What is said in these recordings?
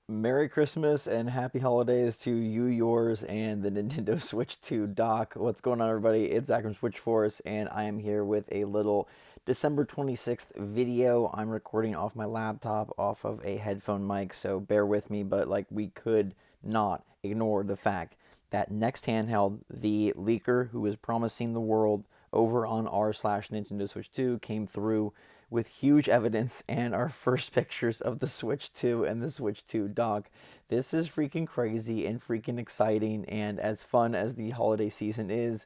Merry Christmas and happy holidays to you, yours, and the Nintendo Switch 2 dock. What's going on, everybody? It's Zach from SwitchForce, and I am here with a little December 26th video. I'm recording off my laptop, off of a headphone mic, so bear with me, but we could not ignore the fact that next handheld, the leaker who was promising the world over on r/Nintendo Switch 2 came through with huge evidence and our first pictures of the Switch 2 and the Switch 2 dock. This is freaking crazy and freaking exciting, and as fun as the holiday season is,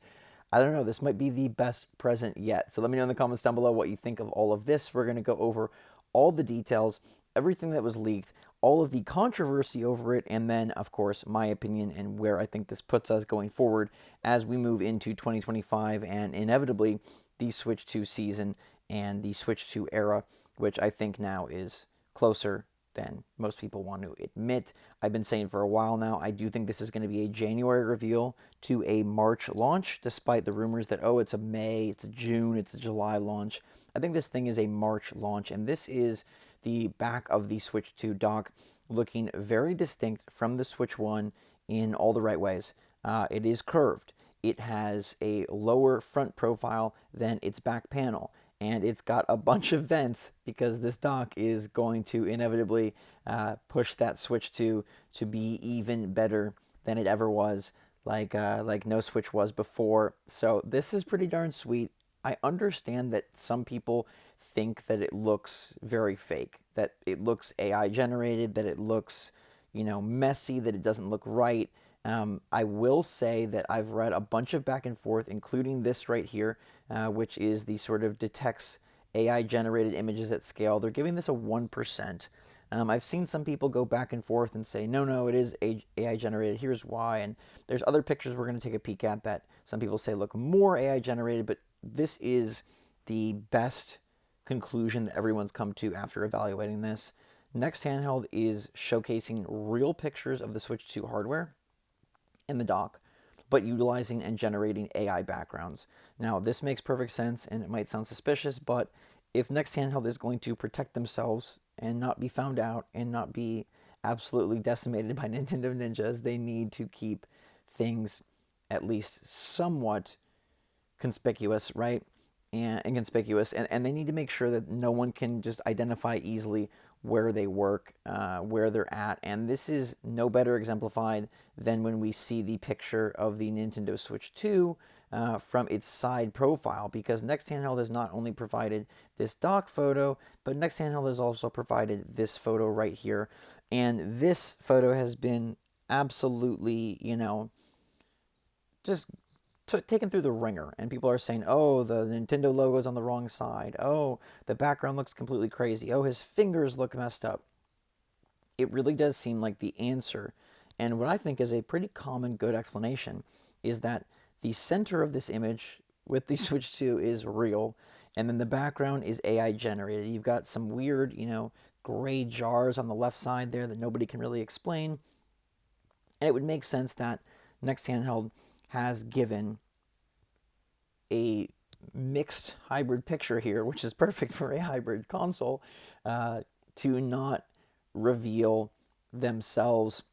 I don't know, this might be the best present yet. So let me know in the comments down below what you think of all of this. We're going to go over all the details, everything that was leaked, all of the controversy over it, and then, of course, my opinion and where I think this puts us going forward as we move into 2025 and inevitably the Switch 2 season and the Switch 2 era, which I think now is closer than most people want to admit. I've been saying for a while now, I do think this is going to be a January reveal to a March launch, despite the rumors that, oh, it's a May, it's a June, it's a July launch. I think this thing is a March launch, and this is the back of the Switch 2 dock, looking very distinct from the Switch 1 in all the right ways. It is curved. It has a lower front profile than its back panel, and it's got a bunch of vents because this dock is going to inevitably push that Switch 2 to be even better than it ever was, like no Switch was before. So this is pretty darn sweet. I understand that some people think that it looks very fake, that it looks AI generated, that it looks, messy, that it doesn't look right. I will say that I've read a bunch of back and forth, including this right here, which is the sort of detects AI generated images at scale. They're giving this a 1%. I've seen some people go back and forth and say, no, no, it is AI generated. Here's why. And there's other pictures we're going to take a peek at that some people say look more AI generated, but this is the best conclusion that everyone's come to after evaluating this. Next handheld is showcasing real pictures of the Switch 2 hardware in the dock, but utilizing and generating AI backgrounds. Now, this makes perfect sense and it might sound suspicious, but if Next Handheld is going to protect themselves and not be found out and not be absolutely decimated by Nintendo ninjas, they need to keep things at least somewhat conspicuous, right? And conspicuous, and they need to make sure that no one can just identify easily where they work, where they're at. And this is no better exemplified than when we see the picture of the Nintendo Switch 2 from its side profile, because Next Handheld has not only provided this dock photo, but Next Handheld has also provided this photo right here. And this photo has been absolutely, just taken through the ringer, and people are saying, oh, the Nintendo logo is on the wrong side. Oh, the background looks completely crazy. Oh, his fingers look messed up. It really does seem like the answer, and what I think is a pretty common good explanation, is that the center of this image with the Switch 2 is real, and then the background is AI generated. You've got some weird, gray jars on the left side there that nobody can really explain, and it would make sense that Next Handheld has given a mixed hybrid picture here, which is perfect for a hybrid console, to not reveal themselves,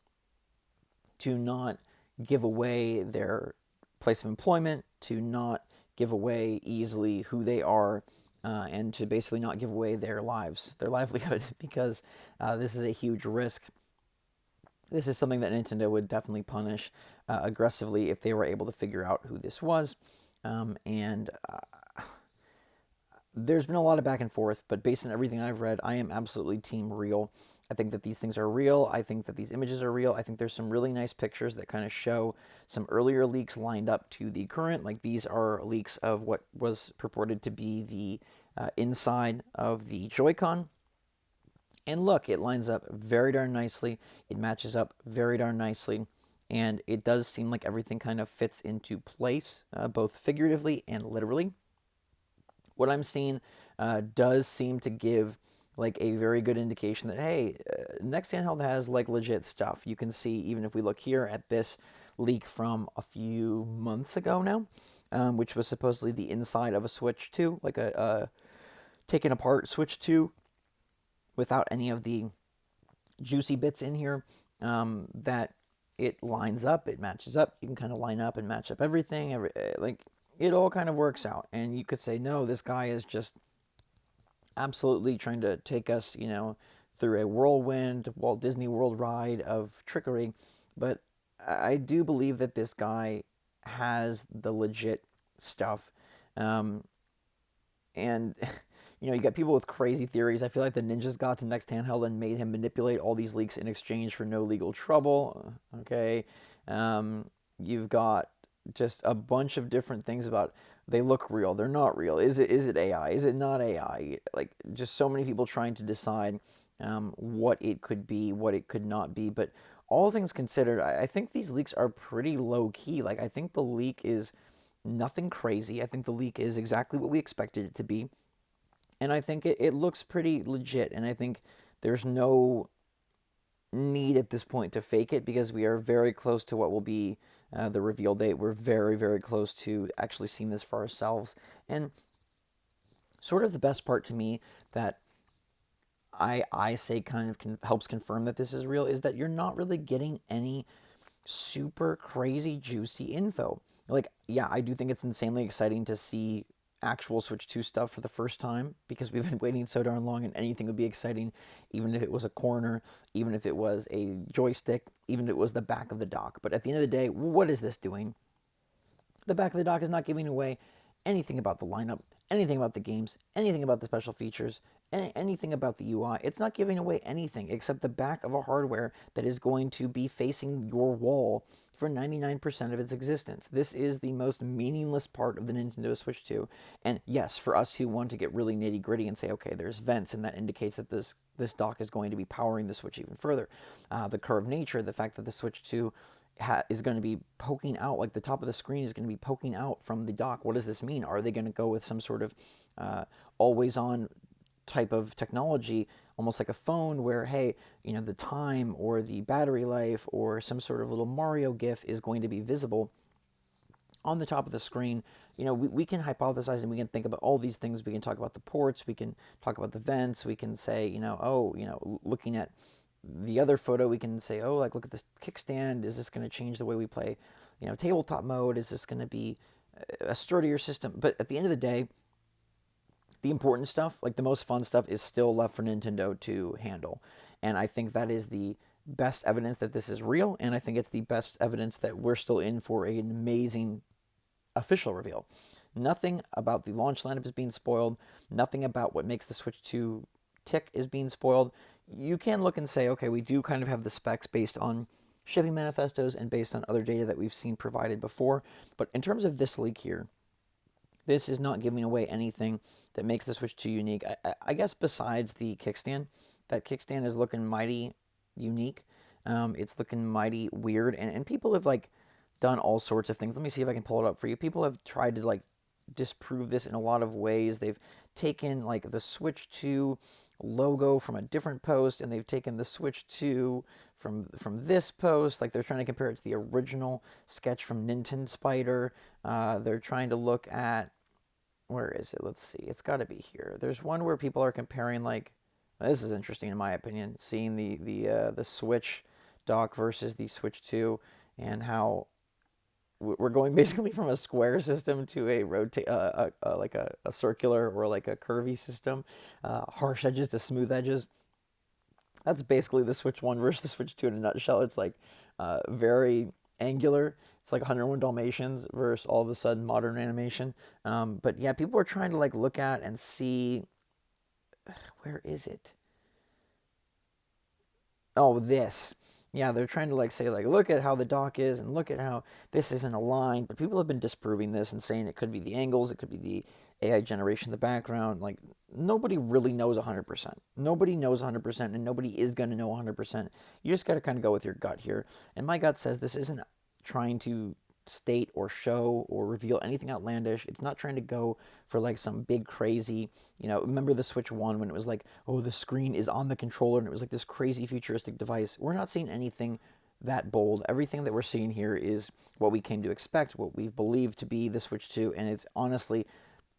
to not give away their place of employment, to not give away easily who they are, and to basically not give away their lives, their livelihood, because this is a huge risk. This is something that Nintendo would definitely punish aggressively if they were able to figure out who this was. And there's been a lot of back and forth, but based on everything I've read, I am absolutely team real. I think that these things are real. I think that these images are real. I think there's some really nice pictures that kind of show some earlier leaks lined up to the current. Like these are leaks of what was purported to be the inside of the Joy-Con. And look, it lines up very darn nicely. It matches up very darn nicely. And it does seem like everything kind of fits into place, both figuratively and literally. What I'm seeing does seem to give like a very good indication that, hey, Next Handheld has like legit stuff. You can see, even if we look here at this leak from a few months ago now, which was supposedly the inside of a Switch 2, like a taken apart Switch 2 without any of the juicy bits in here that it lines up, it matches up. You can kind of line up and match up everything. Like it all kind of works out. And you could say, no, this guy is just absolutely trying to take us, through a whirlwind Walt Disney World ride of trickery. But I do believe that this guy has the legit stuff. And you got people with crazy theories. I feel like the ninjas got to Next Handheld and made him manipulate all these leaks in exchange for no legal trouble. Okay. You've got just a bunch of different things about they look real, they're not real. Is it AI? Is it not AI? Like just so many people trying to decide what it could be, what it could not be. But all things considered, I think these leaks are pretty low key. Like I think the leak is nothing crazy. I think the leak is exactly what we expected it to be. And I think it looks pretty legit. And I think there's no need at this point to fake it because we are very close to what will be the reveal date. We're very, very close to actually seeing this for ourselves. And sort of the best part to me that I say kind of helps confirm that this is real is that you're not really getting any super crazy juicy info. Like, yeah, I do think it's insanely exciting to see actual Switch 2 stuff for the first time because we've been waiting so darn long and anything would be exciting, even if it was a corner, even if it was a joystick, even if it was the back of the dock. But at the end of the day, what is this doing? The back of the dock is not giving away anything about the lineup, anything about the games, anything about the special features, anything about the UI. It's not giving away anything except the back of a hardware that is going to be facing your wall for 99% of its existence. This is the most meaningless part of the Nintendo Switch 2. And yes, for us who want to get really nitty gritty and say, okay, there's vents, and that indicates that this dock is going to be powering the Switch even further. The curved nature, the fact that the Switch 2 is going to be poking out, like the top of the screen is going to be poking out from the dock. What does this mean? Are they going to go with some sort of always on type of technology, almost like a phone where, hey, the time or the battery life or some sort of little Mario GIF is going to be visible on the top of the screen? We can hypothesize and we can think about all these things. We can talk about the ports, we can talk about the vents, we can say, looking at the other photo, we can say, oh, like, look at this kickstand. Is this going to change the way we play, tabletop mode? Is this going to be a sturdier system? But at the end of the day, the important stuff, like the most fun stuff, is still left for Nintendo to handle. And I think that is the best evidence that this is real. And I think it's the best evidence that we're still in for an amazing official reveal. Nothing about the launch lineup is being spoiled. Nothing about what makes the Switch 2 tick is being spoiled. You can look and say, okay, we do kind of have the specs based on shipping manifestos and based on other data that we've seen provided before. But in terms of this leak here, this is not giving away anything that makes the Switch 2 unique. I guess besides the kickstand, that kickstand is looking mighty unique. It's looking mighty weird. And people have done all sorts of things. Let me see if I can pull it up for you. People have tried to disprove this in a lot of ways. They've taken the Switch 2 logo from a different post, and they've taken the Switch 2 from this post. They're trying to compare it to the original sketch from Nintendo Spider. They're trying to look at, where is it? Let's see. It's got to be here. There's one where people are comparing this is interesting in my opinion, seeing the Switch dock versus the Switch 2 and how we're going basically from a square system to a circular or a curvy system, harsh edges to smooth edges. That's basically the Switch 1 versus the Switch 2 in a nutshell. It's very angular. It's like 101 Dalmatians versus all of a sudden modern animation. But yeah, people are trying to look at and see, where is it? Oh, this. Yeah, they're trying to say look at how the dock is and look at how this isn't aligned. But people have been disproving this and saying it could be the angles, it could be the AI generation in the background. Nobody really knows 100%. Nobody knows 100%, and nobody is going to know 100%. You just got to kind of go with your gut here. And my gut says this isn't trying to state or show or reveal anything outlandish. It's not trying to go for some big crazy, remember the Switch 1 when it was oh, the screen is on the controller and it was this crazy futuristic device. We're not seeing anything that bold. Everything that we're seeing here is what we came to expect, what we've believed to be the Switch 2, and it's honestly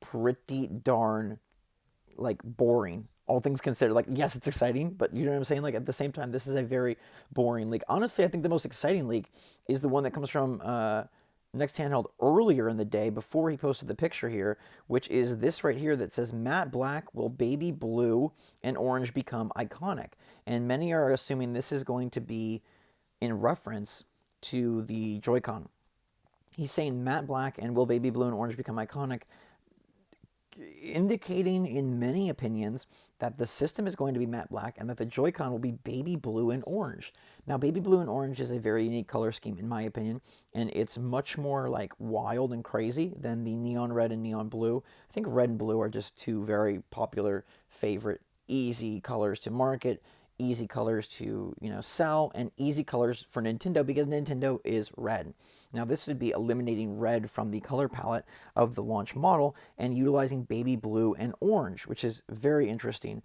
pretty darn boring all things considered, like, yes, it's exciting, but you know what I'm saying? Like, at the same time, this is a very boring leak. Honestly, I think the most exciting leak is the one that comes from Next Handheld earlier in the day before he posted the picture here, which is this right here that says matte black will baby blue and orange become iconic. And many are assuming this is going to be in reference to the Joy-Con. He's saying matte black and will baby blue and orange become iconic, indicating in many opinions that the system is going to be matte black and that the Joy-Con will be baby blue and orange. Now, baby blue and orange is a very unique color scheme in my opinion, and it's much more like wild and crazy than the neon red and neon blue. I think red and blue are just two very popular favorite easy colors to market, easy colors to, sell, and easy colors for Nintendo because Nintendo is red. Now, this would be eliminating red from the color palette of the launch model and utilizing baby blue and orange, which is very interesting.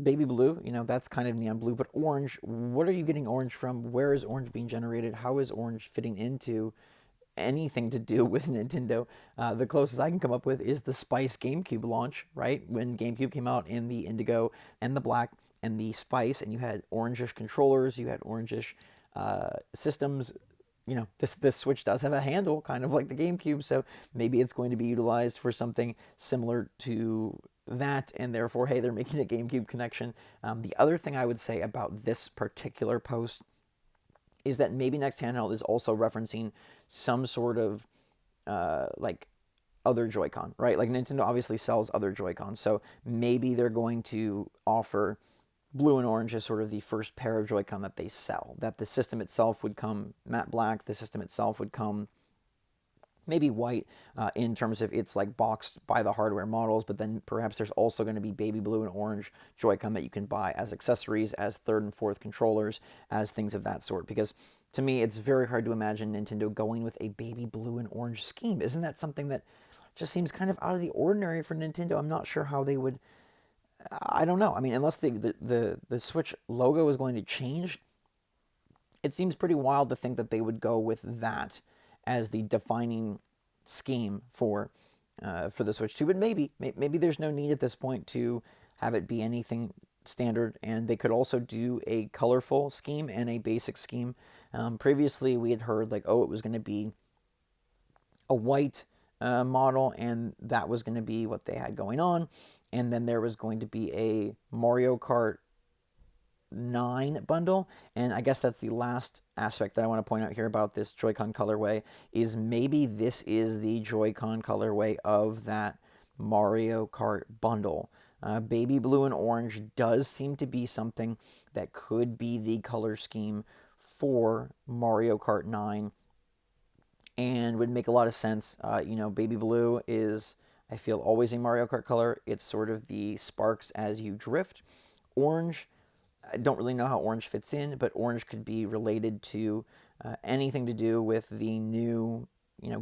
Baby blue, that's kind of neon blue, but orange, what are you getting orange from? Where is orange being generated? How is orange fitting into anything to do with Nintendo? The closest I can come up with is the Spice GameCube launch, right? When GameCube came out in the indigo and the black and the spice, and you had orangish controllers, you had orangish systems. This Switch does have a handle, kind of like the GameCube, so maybe it's going to be utilized for something similar to that, and therefore, hey, they're making a GameCube connection. The other thing I would say about this particular post is that maybe Next Handheld is also referencing some sort of like other Joy-Con, right? Like Nintendo obviously sells other Joy-Cons, so maybe they're going to offer blue and orange as sort of the first pair of Joy-Con that they sell. That the system itself would come matte black, the system itself would come maybe white in terms of it's like boxed by the hardware models, but then perhaps there's also going to be baby blue and orange Joy-Con that you can buy as accessories, as third and fourth controllers, as things of that sort. Because to me, it's very hard to imagine Nintendo going with a baby blue and orange scheme. Isn't that something that just seems kind of out of the ordinary for Nintendo? I'm not sure how they would. I don't know. I mean, unless the Switch logo is going to change, it seems pretty wild to think that they would go with that as the defining scheme for the Switch 2. But maybe there's no need at this point to have it be anything standard, and they could also do a colorful scheme and a basic scheme. Previously, we had heard like, oh, it was going to be a white model, and that was going to be what they had going on. And then there was going to be a Mario Kart 9 bundle, and I guess that's the last aspect that I want to point out here about this Joy-Con colorway, is maybe this is the Joy-Con colorway of that Mario Kart bundle. Baby blue and orange does seem to be something that could be the color scheme for Mario Kart 9 and would make a lot of sense. Baby blue is, I feel, always a Mario Kart color. It's sort of the sparks as you drift. Orange, I don't really know how orange fits in, but orange could be related to anything to do with the new,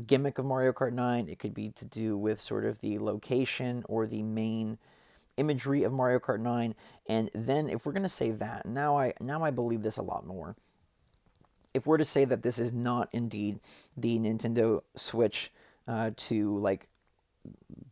gimmick of Mario Kart 9. It could be to do with sort of the location or the main imagery of Mario Kart 9. And then if we're going to say that, now I believe this a lot more. If we're to say that this is not indeed the Nintendo Switch to like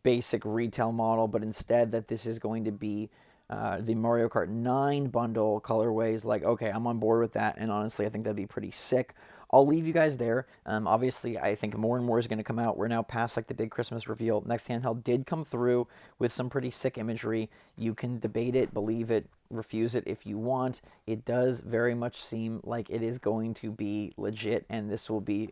basic retail model, but instead that this is going to be the Mario Kart 9 bundle colorways, like, okay, I'm on board with that, and honestly, I think that'd be pretty sick. I'll leave you guys there. Obviously, I think more and more is going to come out. We're now past like the big Christmas reveal. Next Handheld did come through with some pretty sick imagery. You can debate it, believe it, refuse it if you want. It does very much seem like it is going to be legit, and this will be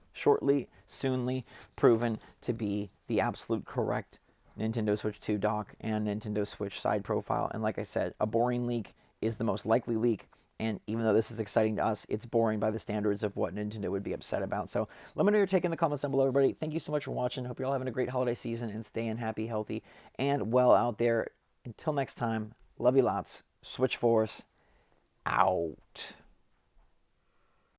soonly proven to be the absolute correct Nintendo Switch 2 dock and Nintendo Switch side profile. And like I said, a boring leak is the most likely leak. And even though this is exciting to us, it's boring by the standards of what Nintendo would be upset about. So let me know your take in the comments down below, everybody. Thank you so much for watching. Hope you're all having a great holiday season and staying happy, healthy, and well out there. Until next time, love you lots. SwitchForce out.